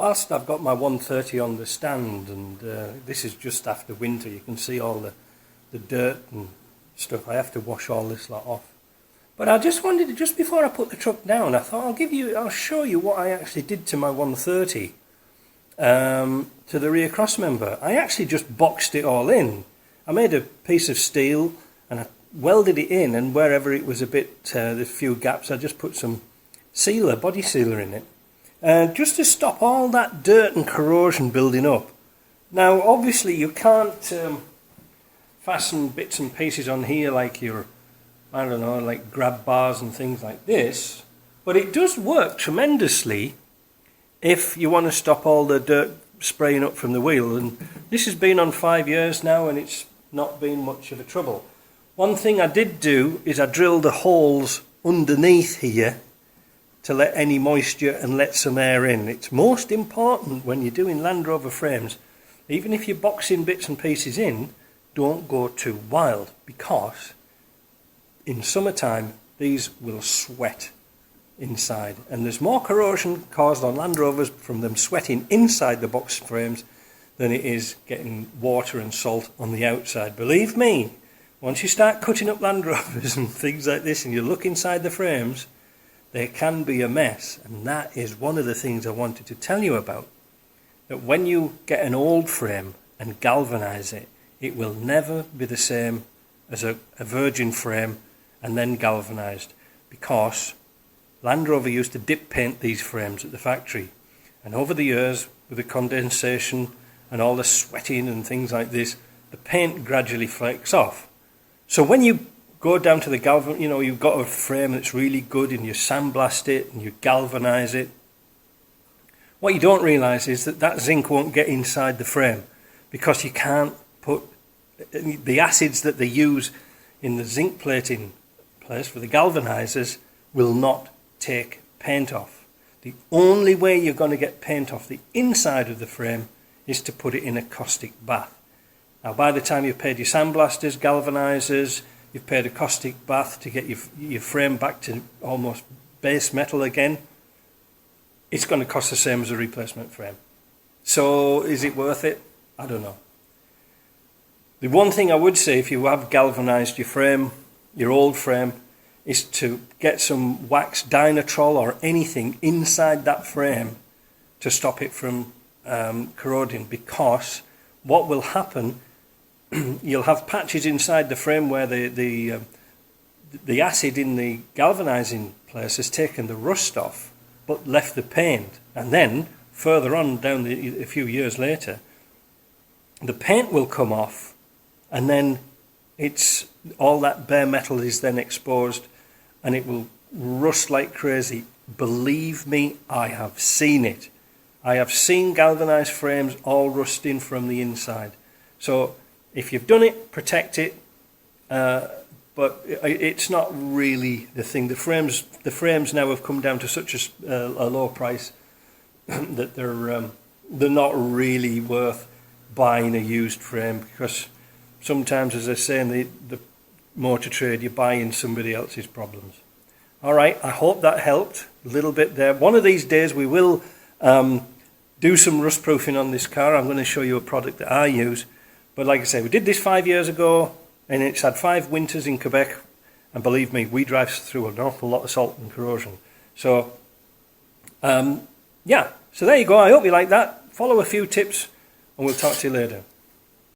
whilst I've got my 130 on the stand, and this is just after winter, you can see all the dirt and stuff. I have to wash all this lot off. But I just wanted to, just before I put the truck down, I thought I'll show you what I actually did to my 130, to the rear cross member. I actually just boxed it all in. I made a piece of steel and I welded it in, and wherever it was a bit, there's a few gaps, I just put some sealer, body sealer in it, just to stop all that dirt and corrosion building up. Now obviously you can't fasten bits and pieces on here like your, I don't know, like grab bars and things like this, but it does work tremendously if you want to stop all the dirt spraying up from the wheel. And this has been on 5 years now and it's not been much of a trouble. One thing I did do is I drilled the holes underneath here to let any moisture and let some air in. It's most important when you're doing Land Rover frames, even if you're boxing bits and pieces in, don't go too wild, because in summertime these will sweat inside, and there's more corrosion caused on Land Rovers from them sweating inside the box frames than it is getting water and salt on the outside. Believe me, once you start cutting up Land Rovers and things like this and you look inside the frames, they can be a mess. And that is one of the things I wanted to tell you about, that when you get an old frame and galvanize it, it will never be the same as a virgin frame and then galvanized, because Land Rover used to dip paint these frames at the factory, and over the years with the condensation and all the sweating and things like this, the paint gradually flakes off. So when you go down to the you've got a frame that's really good and you sandblast it and you galvanize it, what you don't realize is that zinc won't get inside the frame, because you can't put the acids that they use in the zinc plating place for the galvanizers will not take paint off. The only way you're going to get paint off the inside of the frame is to put it in a caustic bath. Now by the time you've paid your sandblasters, galvanizers, you've paid a caustic bath to get your frame back to almost base metal again, it's going to cost the same as a replacement frame. So is it worth it? I don't know. The one thing I would say, if you have galvanized your frame, your old frame, is to get some wax Dinitrol or anything inside that frame to stop it from corroding, because what will happen, you'll have patches inside the frame where the acid in the galvanizing place has taken the rust off but left the paint, and then further on down a few years later the paint will come off, and then it's all that bare metal is then exposed and it will rust like crazy. Believe me, I have seen it. I have seen galvanized frames all rusting from the inside. So if you've done it, protect it, but it's not really the thing. The frames now have come down to such a low price that they're not really worth buying a used frame, because sometimes, as I say in the motor trade, you're buying somebody else's problems. All right, I hope that helped a little bit there. One of these days we will do some rust proofing on this car. I'm going to show you a product that I use. But like I say, we did this 5 years ago, and it's had 5 winters in Quebec. And believe me, we drive through an awful lot of salt and corrosion. So, yeah, so there you go. I hope you like that. Follow a few tips, and we'll talk to you later.